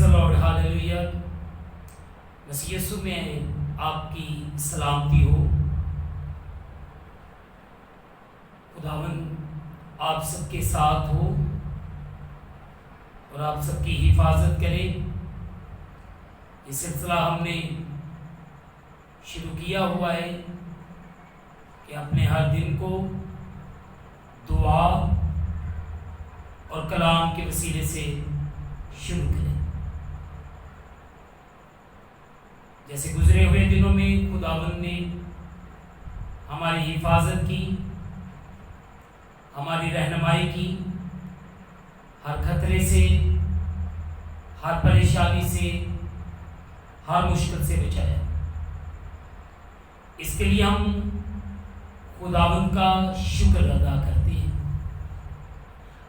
the Lord, hallelujah. مسیح یسوع میں آپ کی سلامتی ہو. خداوند آپ سب کے ساتھ ہو اور آپ سب کی حفاظت کرے. یہ سلسلہ ہم نے شروع کیا ہوا ہے کہ اپنے ہر دن کو دعا اور کلام کے وسیلے سے شروع کریں. جیسے گزرے ہوئے دنوں میں خداوند نے ہماری حفاظت کی، ہماری رہنمائی کی، ہر خطرے سے، ہر پریشانی سے، ہر مشکل سے بچایا. اس کے لیے ہم خداوند کا شکر ادا کرتے ہیں.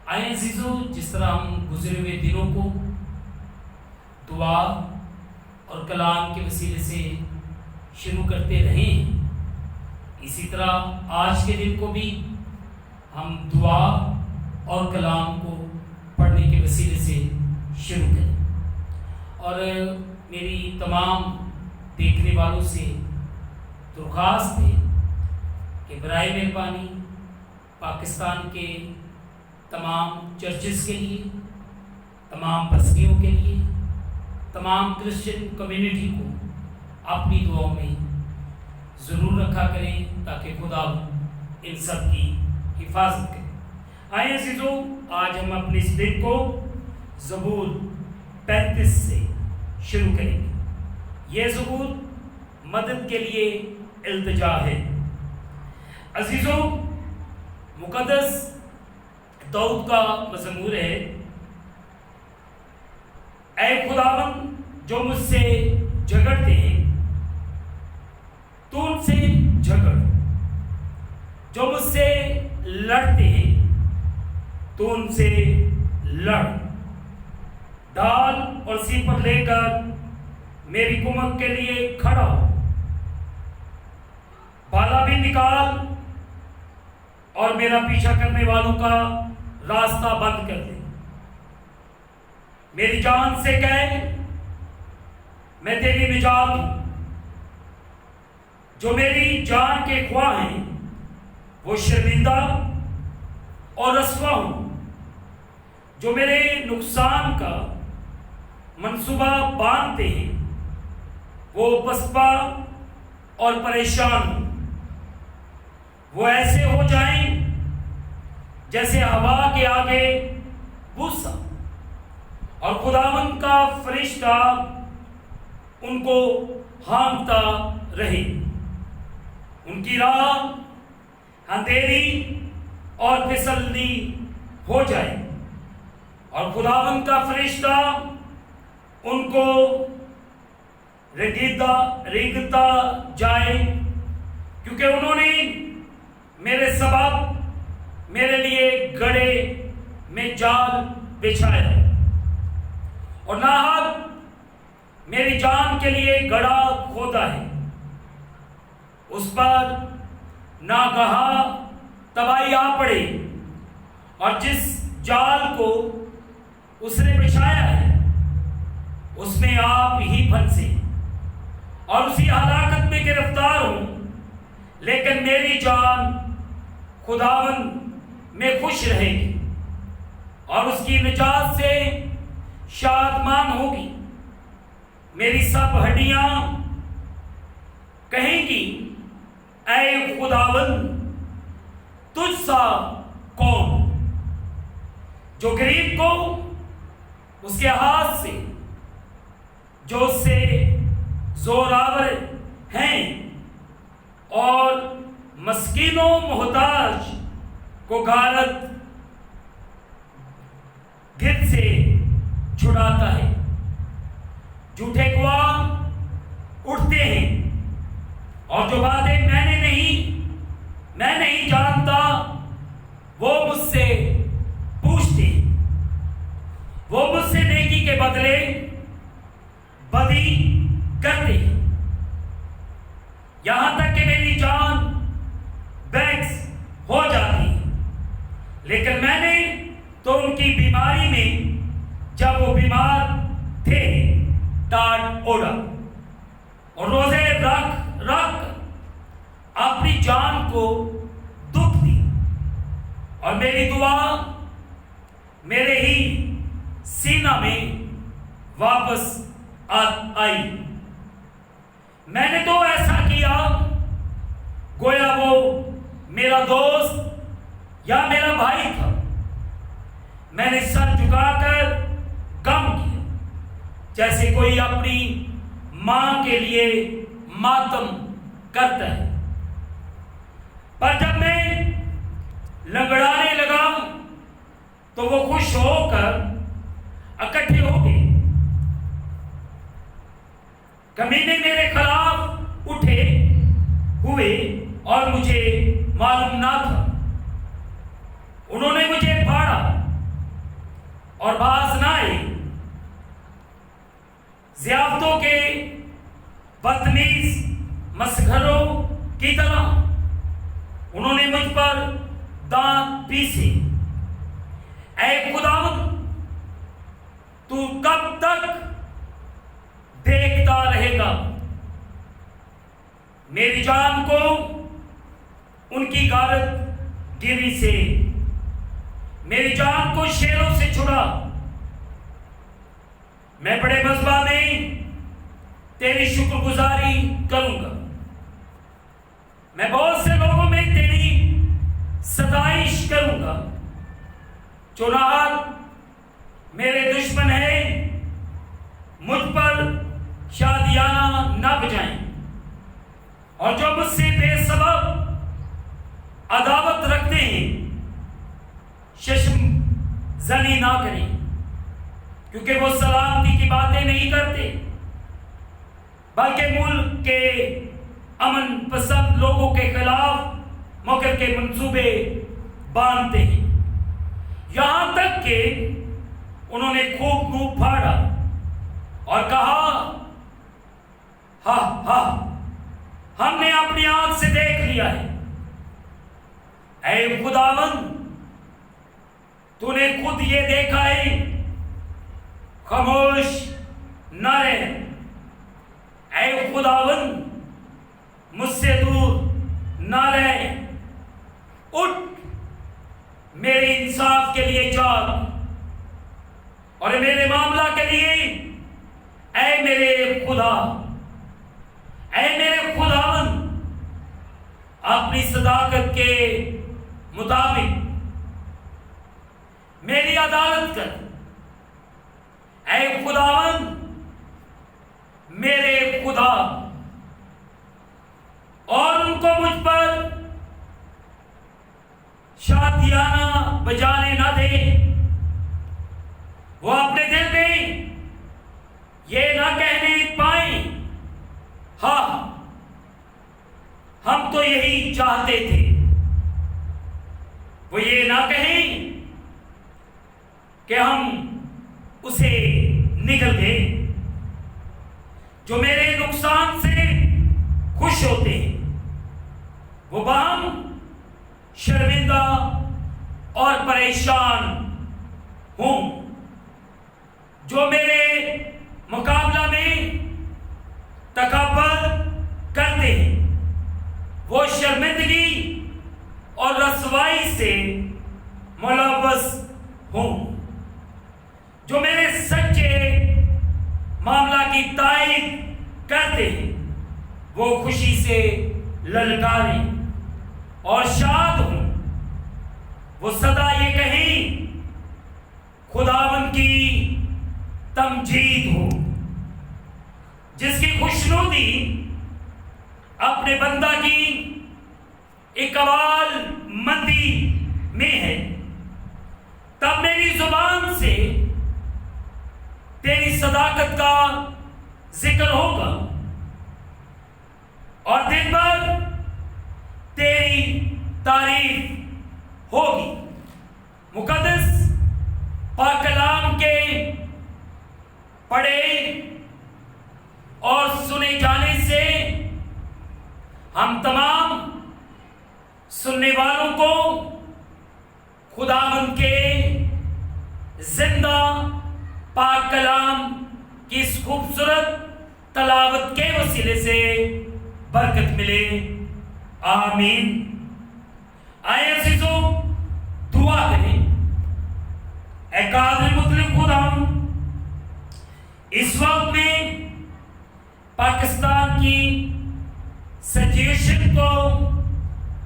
آئیں عزیزو، جس طرح ہم گزرے ہوئے دنوں کو دعا اور کلام کے وسیلے سے شروع کرتے رہیں، اسی طرح آج کے دن کو بھی ہم دعا اور کلام کو پڑھنے کے وسیلے سے شروع کریں. اور میری تمام دیکھنے والوں سے درخواست ہے کہ برائے مہربانی پاکستان کے تمام چرچز کے لیے، تمام بستیوں کے لیے، تمام کرسچن کمیونٹی کو اپنی دعاؤں میں ضرور رکھا کریں تاکہ خدا ان سب کی حفاظت کرے. آئیں عزیزو، آج ہم اپنے اس دن کو زبور 35 سے شروع کریں گے. یہ زبور مدد کے لیے التجا ہے. عزیزو، مقدس داؤد کا مزمور ہے، اے خداوند جو مجھ سے جھگڑتے ہیں تو ان سے جھگڑ، جو مجھ سے لڑتے ہیں تو ان سے لڑ. ڈھال اور سیپر لے کر میری کمک کے لیے کھڑا ہو. بالا بھی نکال اور میرا پیچھا کرنے والوں کا راستہ بند کر دے. میری جان سے کہے میں تیری نجات ہوں. جو میری جان کے خواہ ہیں وہ شرمندہ اور رسوا ہوں. جو میرے نقصان کا منصوبہ باندھتے ہیں وہ پسپا اور پریشان ہوں. وہ ایسے ہو جائیں جیسے ہوا کے آگے بھوسا، اور خداوند کا فرشتہ ان کو ہانکتا رہے. ان کی راہ اندھیری اور پھسلنی ہو جائے، اور خداوند کا فرشتہ ان کو رینگتا جائے، کیونکہ انہوں نے میرے سبب میرے لیے گڑھے میں جال بچھایا ہے، اور ناحق میری جان کے لیے گڑھا کھودا ہے. اس پر ناگہاں تباہی آ پڑے، اور جس جال کو اس نے بچھایا ہے اس میں آپ ہی پھنسے اور اسی ہلاکت میں گرفتار ہوں. لیکن میری جان خداوند میں خوش رہے گی اور اس کی نجات سے شادمان ہوگی. میری سب ہڈیاں کہیں گی اے خداوند تجھ سا کون. جو غریب کو اس کے ہاتھ سے، جو اس سے زوراور ہیں اور مسکین و محتاج کو غارت گرد سے چھڑاتا ہے. جھوٹے گواہ اٹھتے ہیں اور جو باتیں میں نہیں جانتا وہ مجھ سے پوچھتے ہیں. وہ مجھ سے نیکی کے بدلے بدی کرتے ہیں، یہاں تک کہ میری جان بیکس ہو جاتی ہے. لیکن میں نے تو ان کی بیماری میں جب وہ بیمار تھے ٹاٹ اوڑا اور روزے رکھ رکھ اپنی جان کو دکھ دی، اور میری دعا میرے ہی سینہ میں واپس آئی۔ میں نے تو ایسا کیا گویا وہ میرا دوست یا میرا بھائی تھا۔ میں نے سر جھکا کر غم کیا جیسے کوئی اپنی ماں کے لیے ماتم کرتا ہے، پر جب میں لنگڑانے لگا تو وہ خوش ہو کر اکٹھے ہو گئے۔ کمینے میرے خلاف اٹھے ہوئے اور مجھے معلوم نہ تھا، انہوں نے مجھے پھاڑا اور باز نہ آئے۔ ضیافتوں کے بدتمیز مسخروں کی طرح انہوں نے مجھ پر دانت پیسے۔ اے خداوند، تو کب تک دیکھتا رہے گا؟ میری جان کو ان کی غارت گیری سے، میری جان کو شیروں سے چھڑا۔ میں بڑے مذبح میں تیری شکر گزاری کروں گا، میں بہت سے لوگوں میں تیری ستائش کروں گا۔ چنانچہ میرے دشمن ہیں، مجھ پر شادیانہ نہ بجائیں، اور جو مجھ سے بے سبب عداوت رکھتے ہیں ششم زنی نہ کریں، کیونکہ وہ سلامتی کی باتیں نہیں کرتے بلکہ ملک کے امن پسند لوگوں کے خلاف مکر کے منصوبے باندھتے ہیں۔ یہاں تک کہ انہوں نے خوب منہ پھاڑا اور کہا، ہاں ہاں، ہم نے اپنی آنکھ سے دیکھ لیا ہے۔ اے خداوند، تو نے خود یہ دیکھا ہے، خاموش نہ رہ۔ اے خداوند، مجھ سے دور نہ رہ، اٹھ میرے انصاف کے لیے جاگ، اور میرے معاملہ کے لیے اے میرے خدا، اے میرے خداوند، اپنی صداقت کے مطابق میری عدالت کر۔ اے خداوند میرے خدا، اور ان کو مجھ پر شادیانہ بجانے نہ دے۔ وہ اپنے دل میں یہ نہ کہنے پائیں، ہاں ہم تو یہی چاہتے تھے۔ وہ یہ نہ کہیں کہ ہم اسے نگل گئے۔ جو میرے نقصان سے خوش ہوتے ہیں وہ باہم شرمندہ اور پریشان ہوں۔ جو میرے مقابلہ میں تکبر کرتے ہیں وہ شرمندگی اور رسوائی سے ملوث ہوں۔ جو میرے سچے معاملہ کی تائید کرتے ہیں وہ خوشی سے للکاریں اور شاد ہوں۔ وہ سدا یہ کہیں، خداوند کی تمجید ہو۔ جس کی خوشنودی اپنے بندہ کی اقبال مندی میں ہے، تب میری زبان سے تیری صداقت کا ذکر ہوگا، اور دن بھر تیری تعریف ہوگی۔ مقدس پاک کلام کے پڑھے اور سنے جانے سے ہم تمام سننے والوں کو خداوند کے زندہ پاک کلام کی اس خوبصورت تلاوت کے وسیلے سے برکت ملے، آمین۔ آئے عزیزوں دعا کریں۔ اے قادر مطلق خدا، اس وقت میں پاکستان کی سچویشن کو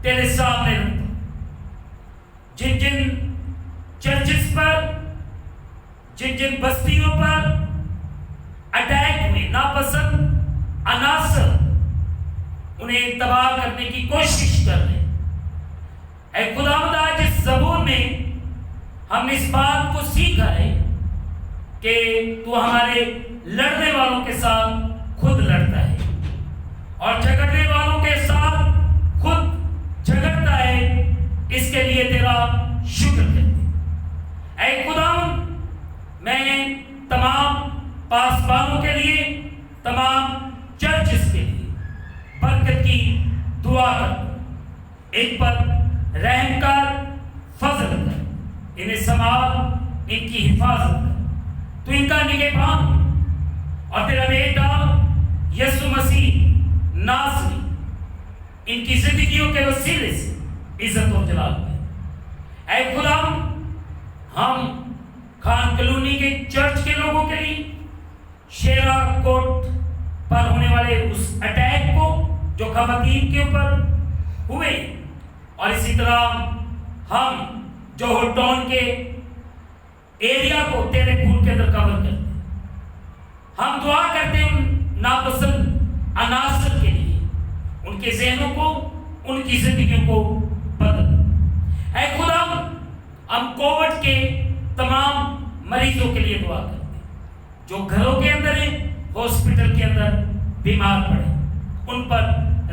تیرے سامنے رکھتا ہوں۔ جن جن چرچز پر، جن جن بستیوں پر اٹیک ہوئے، ناپسند عناصر انہیں تباہ کرنے کی کوشش کر رہے ہیں، اے خداوند آج اس زبور میں ہم اس بات کو سیکھا ہے کہ تو ہمارے لڑنے والوں کے ساتھ خود لڑتا ہے اور جھگڑنے والوں کے ساتھ خود جھگڑتا ہے، اس کے لیے تیرا شکر کرتے ہیں۔ اے خداوند میں تمام پاسبانوں کے لیے، تمام چرچز کے لیے برکت کی دعا کرتا ہوں۔ ان پر رحم کر، فضل کر، انہیں سنبھال، ان کی حفاظت کر، تو ان کا نگہبان ہو، اور تیرا بیٹا یسوع مسیح ناصری ان کی زندگیوں کے وسیلے سے عزت و جلال پائے۔ اے خدا، ہم خان کلونی کے چرچ کے لوگوں کے لیے، شیرا کوٹ پر ہونے والے اس اٹیک کو جو خواتین کے اوپر ہوئے، اور اسی طرح ہم جوہر ٹاؤن کے ایریا کو تیرے خون کے اندر کور کرتے ہیں۔ ہم دعا کرتے ہیں ان ناپسند عناصر کے لیے، ان کے ذہنوں کو، ان کی زندگیوں کو بدل۔ اے خدا، ہم کووڈ کے تمام مریضوں کے لیے دعا کرتے ہیں جو گھروں کے اندر ہیں، ہاسپٹل کے اندر بیمار پڑے، ان پر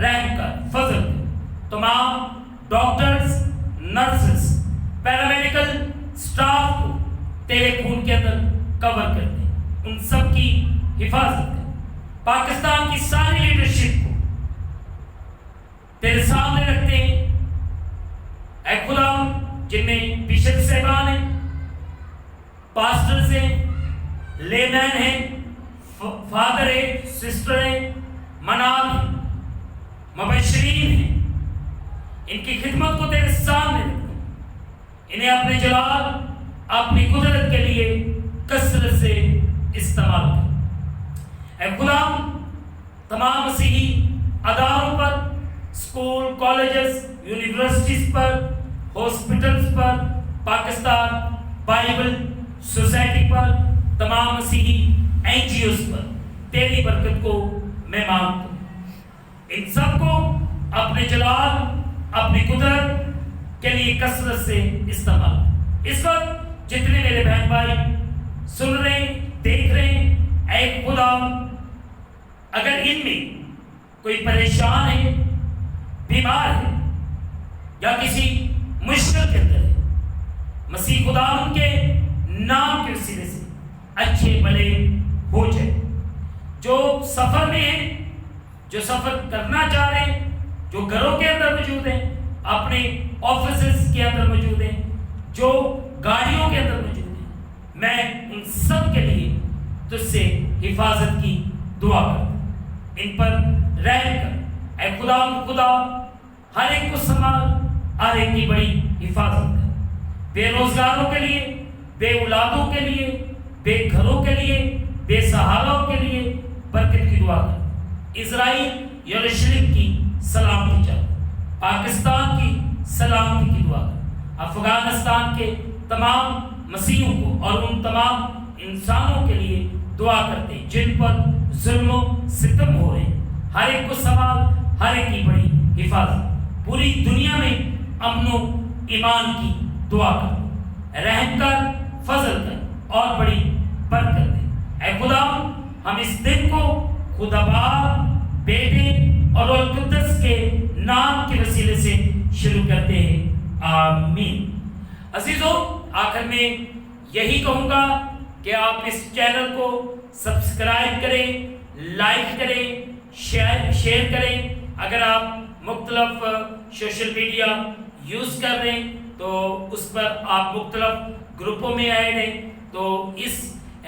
رحم کر، فضل کر۔ تمام ڈاکٹرز، نرسز، پیرامیڈیکل سٹاف کو تیرے خون کے اندر کور کر دے، ان سب کی حفاظت کر۔ پاکستان کی ساری لیڈرشپ کو تیرے سامنے رکھتے ہیں، اے خدا، جن میں بشپ صاحبان ہیں، پاسٹرز ہیں، لیمین ہیں، فادر ہیں، سسٹر ہیں، مناب ہیں، مبشرین ہیں، ان کی خدمت کو تیرے سامنے رکھتے ہیں، انہیں اپنے جلال، اپنی قدرت کے لیے کثرت سے استعمال کر۔ اے خدا، تمام مسیحی اداروں پر، اسکول، کالجز، یونیورسٹیز پر، ہاسپٹلز پر، پاکستان بائبل سوسائٹی پر، تمام مسیحی این جی اوز پر تیری برکت کو میں مانگتا ہوں۔ ان سب کو اپنے جلال، اپنی قدرت کے لیے کثرت سے استعمال۔ اس وقت جتنے میرے بہن بھائی سن رہے ہیں، دیکھ رہے ہیں، اے خدا، اگر ان میں کوئی پریشان ہے، بیمار ہے، یا کسی مشکل کے اندر ہے، مسیح خدا ان کے نام کے وسیلے سے اچھے بھلے ہو جائے۔ جو سفر میں ہیں، جو سفر کرنا چاہ رہے ہیں، جو گھروں کے اندر موجود ہیں، اپنے آفیسز کے اندر موجود ہیں، جو گاڑیوں کے اندر موجود ہیں، میں ان سب کے لیے تجھ سے حفاظت کی دعا کرتا ہوں۔ ان پر رحم کر، اے خدا ہر ایک کو سنبھال، ہر ایک کی بڑی حفاظت کر۔ بے روزگاروں کے لیے، بے اولادوں کے لیے، بے گھروں کے لیے، بے سہاروں کے لیے برکت کی دعا کر۔ اسرائیل یروشلم کی سلامتی چاہتا، پاکستان کی سلامتی کی دعا کر۔ افغانستان کے تمام مسیحوں کو اور ان تمام انسانوں کے لیے دعا کرتے ہیں جن پر ظلم و ستم ہو رہے ہیں، ہر ایک کو سنبھال، ہر ایک کی بڑی حفاظت۔ پوری دنیا میں امن و ایمان کی دعا کر، رحم کر، فضل کر اور بڑی برکت دے۔ اے خدا، ہم اس دن کو خدا باپ، بیٹے اور روح القدس کے نام کے وسیلے سے شروع کرتے ہیں، آمین۔ عزیزوں، آخر میں یہی کہوں گا کہ آپ اس چینل کو سبسکرائب کریں، لائک کریں، شیئر کریں۔ اگر آپ مختلف سوشل میڈیا یوز کر رہے ہیں تو اس پر آپ مختلف گروپوں میں ایڈ ہیں، تو اس